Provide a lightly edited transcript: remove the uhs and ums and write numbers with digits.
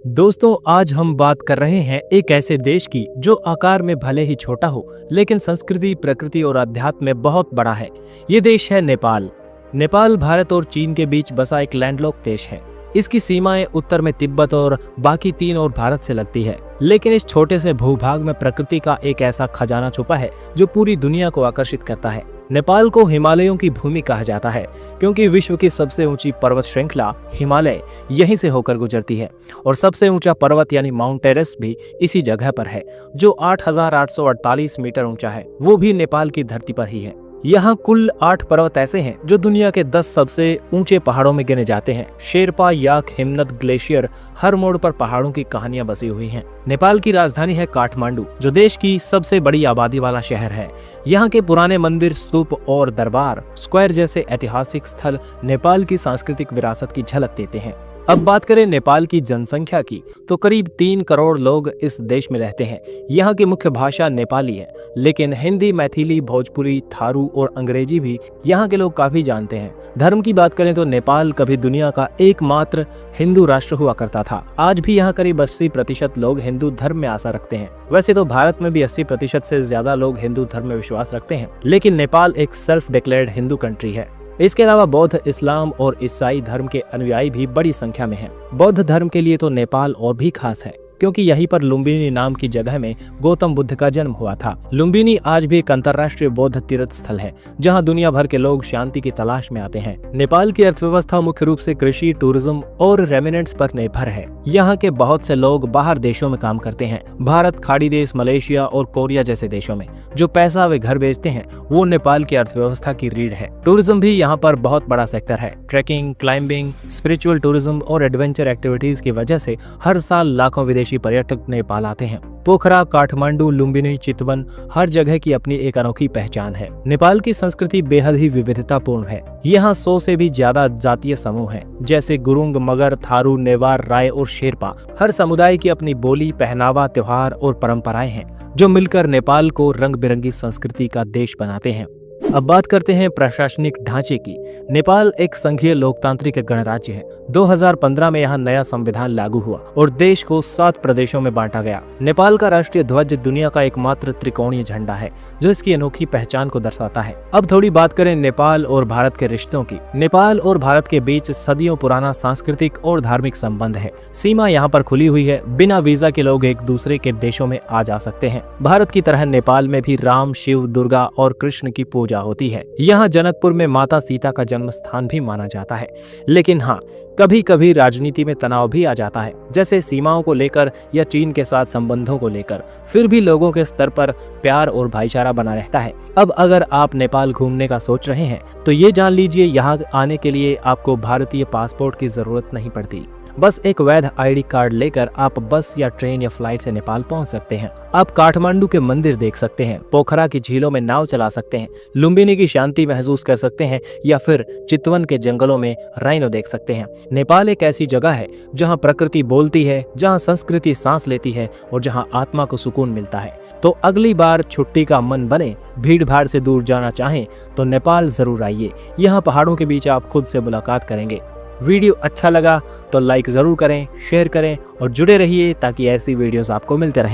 दोस्तों, आज हम बात कर रहे हैं एक ऐसे देश की जो आकार में भले ही छोटा हो, लेकिन संस्कृति, प्रकृति और अध्यात्म में बहुत बड़ा है। ये देश है नेपाल। नेपाल भारत और चीन के बीच बसा एक लैंडलॉक देश है। इसकी सीमाएं उत्तर में तिब्बत और बाकी 3 और भारत से लगती है। लेकिन इस छोटे से भूभाग में प्रकृति का एक ऐसा खजाना छुपा है जो पूरी दुनिया को आकर्षित करता है। नेपाल को हिमालयों की भूमि कहा जाता है क्योंकि विश्व की सबसे ऊंची पर्वत श्रृंखला हिमालय यहीं से होकर गुजरती है और सबसे ऊंचा पर्वत यानी माउंट एवरेस्ट भी इसी जगह पर है जो 8,848 मीटर ऊंचा है। वो भी नेपाल की धरती पर ही है। यहाँ कुल 8 पर्वत ऐसे हैं जो दुनिया के 10 सबसे ऊंचे पहाड़ों में गिने जाते हैं। शेरपा, याक, हिमनद, ग्लेशियर, हर मोड़ पर पहाड़ों की कहानियां बसी हुई हैं। नेपाल की राजधानी है काठमांडू, जो देश की सबसे बड़ी आबादी वाला शहर है। यहाँ के पुराने मंदिर, स्तूप और दरबार स्क्वायर जैसे ऐतिहासिक स्थल नेपाल की सांस्कृतिक विरासत की झलक देते हैं। अब बात करें नेपाल की जनसंख्या की, तो करीब 3 करोड़ लोग इस देश में रहते हैं। यहाँ की मुख्य भाषा नेपाली है, लेकिन हिंदी, मैथिली, भोजपुरी, थारू और अंग्रेजी भी यहाँ के लोग काफी जानते हैं। धर्म की बात करें तो नेपाल कभी दुनिया का एकमात्र हिंदू राष्ट्र हुआ करता था। आज भी यहाँ करीब 80% लोग हिंदू धर्म में आस्था रखते हैं। वैसे तो भारत में भी 80% से ज्यादा लोग हिंदू धर्म में विश्वास रखते हैं, लेकिन नेपाल एक सेल्फ डिक्लेयर्ड हिंदू कंट्री है। इसके अलावा बौद्ध, इस्लाम और ईसाई धर्म के अनुयायी भी बड़ी संख्या में हैं। बौद्ध धर्म के लिए तो नेपाल और भी खास है क्योंकि यहीं पर लुम्बिनी नाम की जगह में गौतम बुद्ध का जन्म हुआ था। लुम्बिनी आज भी एक अंतर्राष्ट्रीय बौद्ध तीर्थ स्थल है जहां दुनिया भर के लोग शांति की तलाश में आते हैं। नेपाल की अर्थव्यवस्था मुख्य रूप से कृषि, टूरिज्म और रेमिनेंट्स पर निर्भर है। यहाँ के बहुत से लोग बाहर देशों में काम करते हैं, भारत, खाड़ी देश, मलेशिया और कोरिया जैसे देशों में। जो पैसा वे घर भेजते हैं वो नेपाल की अर्थव्यवस्था की रीढ़ है। टूरिज्म भी यहाँ पर बहुत बड़ा सेक्टर है। ट्रैकिंग, क्लाइंबिंग, स्पिरिचुअल टूरिज्म और एडवेंचर एक्टिविटीज की वजह से हर साल लाखों विदेशी पर्यटक नेपाल आते हैं। पोखरा, काठमांडू, लुम्बिनी, चितवन, हर जगह की अपनी एक अनोखी पहचान है। नेपाल की संस्कृति बेहद ही विविधतापूर्ण है। यहाँ 100 से भी ज्यादा जातीय समूह हैं, जैसे गुरुंग, मगर, थारू, नेवार, राय और शेरपा। हर समुदाय की अपनी बोली, पहनावा, त्योहार और परंपराएं हैं जो मिलकर नेपाल को रंग बिरंगी संस्कृति का देश बनाते हैं। अब बात करते हैं प्रशासनिक ढांचे की। नेपाल एक संघीय लोकतांत्रिक गणराज्य है। 2015 में यहाँ नया संविधान लागू हुआ और देश को 7 प्रदेशों में बांटा गया। नेपाल का राष्ट्रीय ध्वज दुनिया का एकमात्र त्रिकोणीय झंडा है जो इसकी अनोखी पहचान को दर्शाता है। अब थोड़ी बात करें नेपाल और भारत के रिश्तों की। नेपाल और भारत के बीच सदियों पुराना सांस्कृतिक और धार्मिक संबंध है। सीमा यहाँ पर खुली हुई है। बिना वीजा के लोग एक दूसरे के देशों में आ जा सकते हैं। भारत की तरह नेपाल में भी राम, शिव, दुर्गा और कृष्ण की पूजा होती है। यहाँ जनकपुर में माता सीता का जन्म स्थान भी माना जाता है। लेकिन हाँ, कभी कभी राजनीति में तनाव भी आ जाता है, जैसे सीमाओं को लेकर या चीन के साथ संबंधों को लेकर। फिर भी लोगों के स्तर पर प्यार और भाईचारा बना रहता है। अब अगर आप नेपाल घूमने का सोच रहे हैं तो ये जान लीजिए, यहाँ आने के लिए आपको भारतीय पासपोर्ट की जरूरत नहीं पड़ती। बस एक वैध आईडी कार्ड लेकर आप बस या ट्रेन या फ्लाइट से नेपाल पहुंच सकते हैं। आप काठमांडू के मंदिर देख सकते हैं, पोखरा की झीलों में नाव चला सकते हैं, लुम्बिनी की शांति महसूस कर सकते हैं या फिर चितवन के जंगलों में राइनो देख सकते हैं। नेपाल एक ऐसी जगह है जहां प्रकृति बोलती है, जहां संस्कृति सांस लेती है और जहां आत्मा को सुकून मिलता है। तो अगली बार छुट्टी का मन बने, भीड़ भाड़ से दूर जाना चाहें तो नेपाल जरूर आइए। यहाँ पहाड़ों के बीच आप खुद से मुलाकात करेंगे। वीडियो अच्छा लगा तो लाइक जरूर करें, शेयर करें और जुड़े रहिए ताकि ऐसी वीडियोस आपको मिलते रहें।